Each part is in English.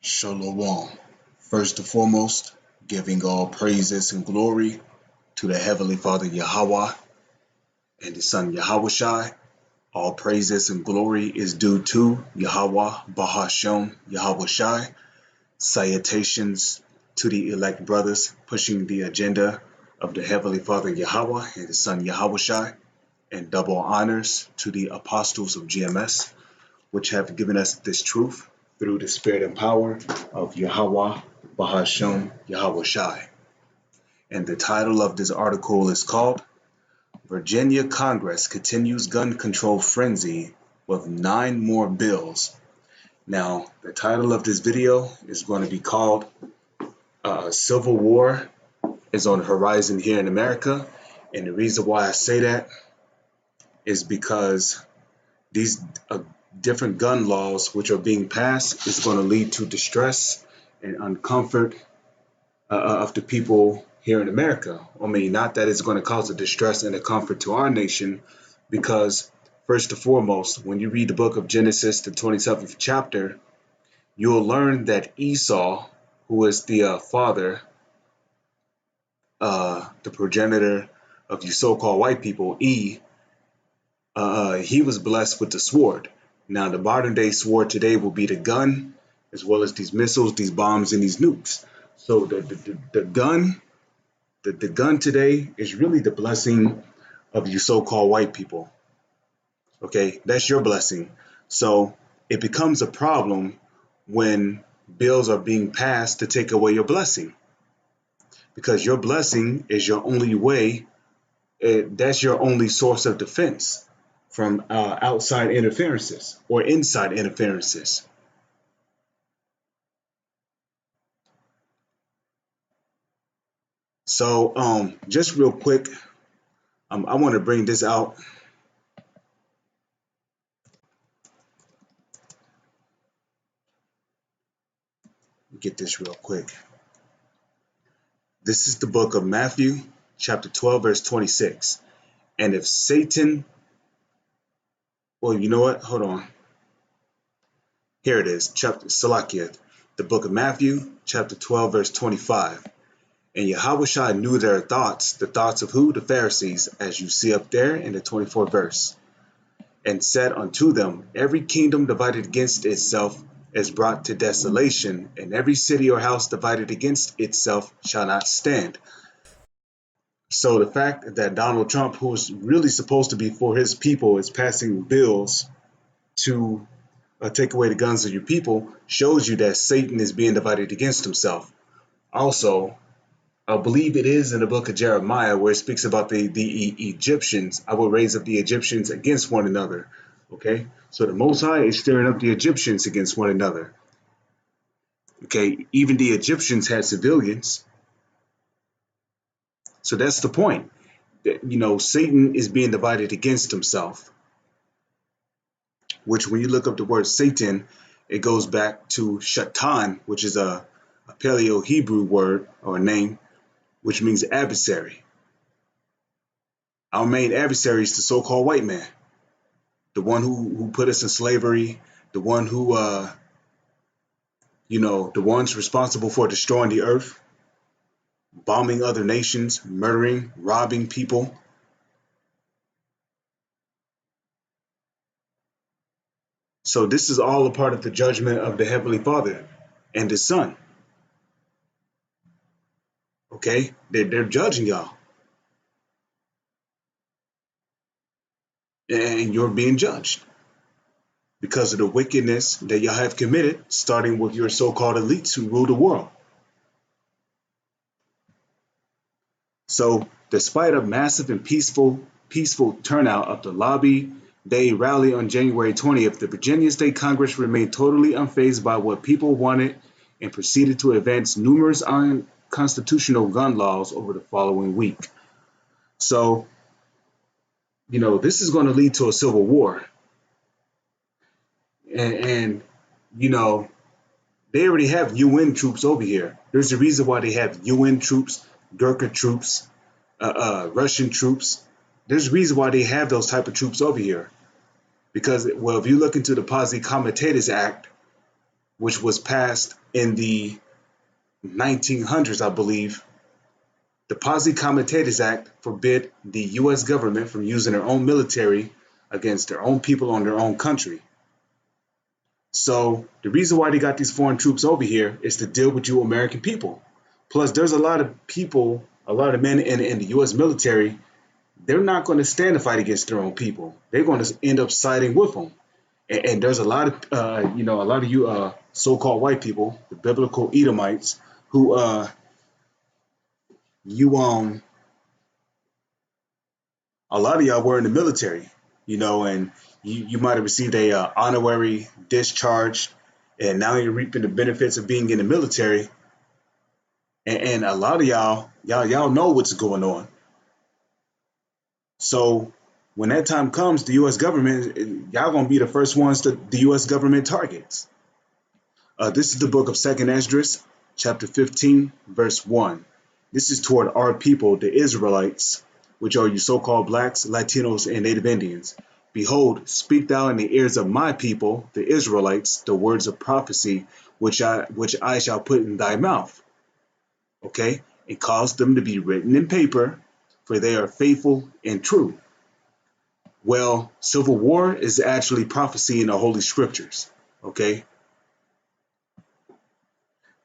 Shalom. First and foremost, giving all praises and glory to the Heavenly Father Yahweh and His Son Yahushai. All praises and glory is due to Yahweh Bahashem Yahushai. Salutations to the elect brothers pushing the agenda of the Heavenly Father Yahweh and His Son Yahushai. And double honors to the apostles of GMS, which have given us this truth through the spirit and power of Yahweh Bahashem Yahushai. And the title of this article is called Virginia Congress Continues Gun Control Frenzy with 9 More Bills. Now, the title of this video is going to be called Civil War is on the Horizon here in America. And the reason why I say that is because these different gun laws which are being passed is going to lead to distress and uncomfort of the people here in America. I mean, not that it's going to cause a distress and a comfort to our nation, because first and foremost, when you read the book of Genesis, the 27th chapter, you'll learn that Esau, who is the father, the progenitor of you so-called white people, he was blessed with the sword. Now, the modern day sword today will be the gun, as well as these missiles, these bombs, and these nukes. So the gun today is really the blessing of you so-called white people. Okay, that's your blessing. So it becomes a problem when bills are being passed to take away your blessing, because your blessing is your only way. That's your only source of defense from outside interferences or inside interferences. So just real quick, I want to bring this out. Get this real quick. This is the book of Matthew, chapter 12, verse 26. And if Satan, well, you know what? Hold on. Here it is, chapter Salakia, the book of Matthew, chapter 12, verse 25. And Yahushua knew their thoughts, the thoughts of who? The Pharisees, as you see up there in the 24th verse. And said unto them, every kingdom divided against itself is brought to desolation, and every city or house divided against itself shall not stand. So the fact that Donald Trump, who is really supposed to be for his people, is passing bills to take away the guns of your people shows you that Satan is being divided against himself. Also, I believe it is in the book of Jeremiah where it speaks about the Egyptians. I will raise up the Egyptians against one another. Okay, so the Most High is stirring up the Egyptians against one another. Okay, even the Egyptians had civilians. So that's the point. That, Satan is being divided against himself. Which, when you look up the word Satan, it goes back to Shatan, which is a Paleo-Hebrew word or name, which means adversary. Our main adversary is the so-called white man, the one who put us in slavery, the one who, the ones responsible for destroying the earth, bombing other nations, murdering, robbing people. So this is all a part of the judgment of the Heavenly Father and His Son. Okay, they're judging y'all. And you're being judged because of the wickedness that y'all have committed, starting with your so-called elites who rule the world. So despite a massive and peaceful turnout of the Lobby Day rally on January 20th, the Virginia State Congress remained totally unfazed by what people wanted and proceeded to advance numerous unconstitutional gun laws over the following week. So, this is going to lead to a civil war. And they already have UN troops over here. There's a reason why they have UN troops, Gurkha troops, Russian troops. There's a reason why they have those type of troops over here. Because, well, if you look into the Posse Comitatus Act, which was passed in the 1900s, I believe, the Posse Comitatus Act forbid the U.S. government from using their own military against their own people on their own country. So the reason why they got these foreign troops over here is to deal with you American people. Plus, there's a lot of people, a lot of men in the U.S. military. They're not going to stand and fight against their own people. They're going to end up siding with them. And there's a lot of, a lot of you so-called white people, the biblical Edomites, who a lot of y'all were in the military, and you might have received a honorary discharge, and now you're reaping the benefits of being in the military. And a lot of y'all know what's going on. So when that time comes, the U.S. government, y'all gonna be the first ones that the U.S. government targets. This is the book of 2nd Esdras, chapter 15, verse 1. This is toward our people, the Israelites, which are you so-called blacks, Latinos, and Native Indians. Behold, speak thou in the ears of my people, the Israelites, the words of prophecy, which I shall put in thy mouth. Okay? And cause them to be written in paper, for they are faithful and true. Well, civil war is actually prophecy in the Holy Scriptures. Okay?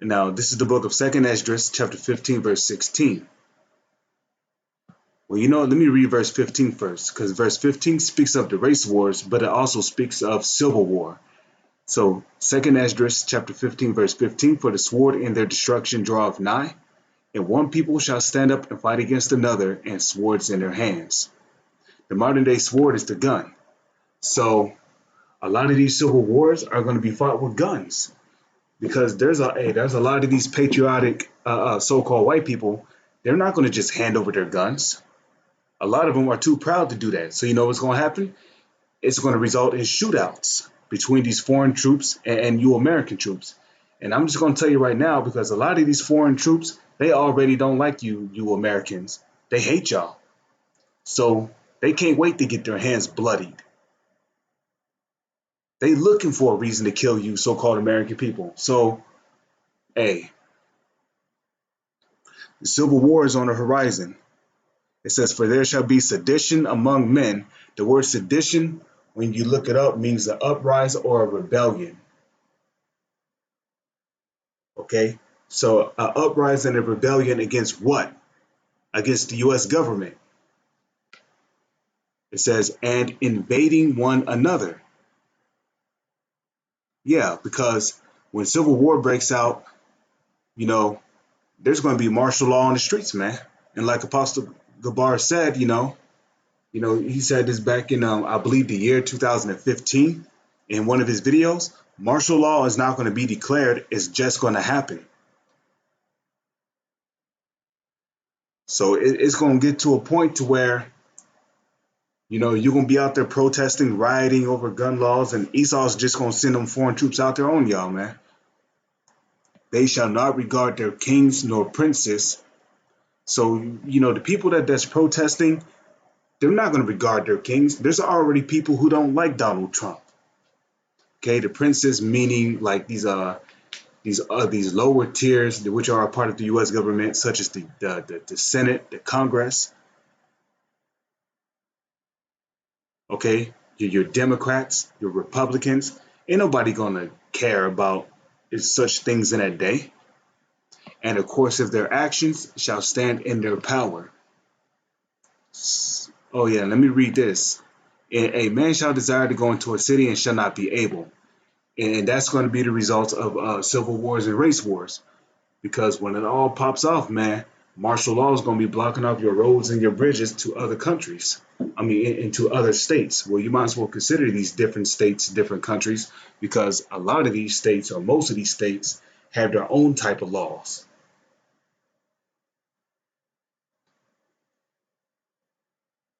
Now, this is the book of 2nd Esdras, chapter 15, verse 16. Well, let me read verse 15 first, because verse 15 speaks of the race wars, but it also speaks of civil war. So, 2nd Esdras, chapter 15, verse 15, for the sword and their destruction draweth nigh, and one people shall stand up and fight against another, and swords in their hands. The modern day sword is the gun. So, a lot of these civil wars are going to be fought with guns. Because there's a lot of these patriotic so-called white people, they're not going to just hand over their guns. A lot of them are too proud to do that. So you know what's going to happen? It's going to result in shootouts between these foreign troops and you American troops. And I'm just going to tell you right now, because a lot of these foreign troops, they already don't like you Americans. They hate y'all. So they can't wait to get their hands bloodied. They looking for a reason to kill you so-called American people. So, hey, the civil war is on the horizon. It says, for there shall be sedition among men. The word sedition, when you look it up, means an uprising or a rebellion. Okay? So an uprising and a rebellion against what? Against the U.S. government. It says, and invading one another. Yeah, because when civil war breaks out, there's going to be martial law on the streets, man. And like Apostle Gabar said, he said this back in, I believe, the year 2015 in one of his videos. Martial law is not going to be declared. It's just going to happen. So it's going to get to a point to where, you're going to be out there protesting, rioting over gun laws, and Esau's just going to send them foreign troops out there on y'all, man. They shall not regard their kings nor princes. So, the people that's protesting, they're not going to regard their kings. There's already people who don't like Donald Trump. Okay, the princes meaning like these lower tiers, which are a part of the U.S. government, such as the Senate, the Congress. Okay, your Democrats, your Republicans. Ain't nobody gonna care about such things in that day. And of course, if their actions shall stand in their power. Oh yeah, let me read this. A man shall desire to go into a city and shall not be able. And that's going to be the result of civil wars and race wars. Because when it all pops off, man, martial law is going to be blocking off your roads and your bridges to other countries. Into other states. Well, you might as well consider these different states, different countries, because a lot of these states, or most of these states, have their own type of laws.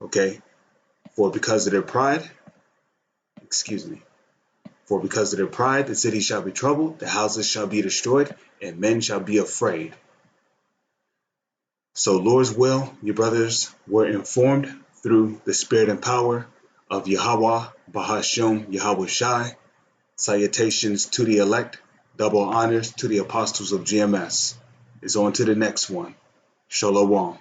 Okay? For because of their pride, the city shall be troubled, the houses shall be destroyed, and men shall be afraid. So, Lord's will, your brothers were informed through the spirit and power of Yahweh, Bahasham, Yahweh Shai. Salutations to the elect, Double honors to the apostles of GMS. It's on to the next one. Shalom.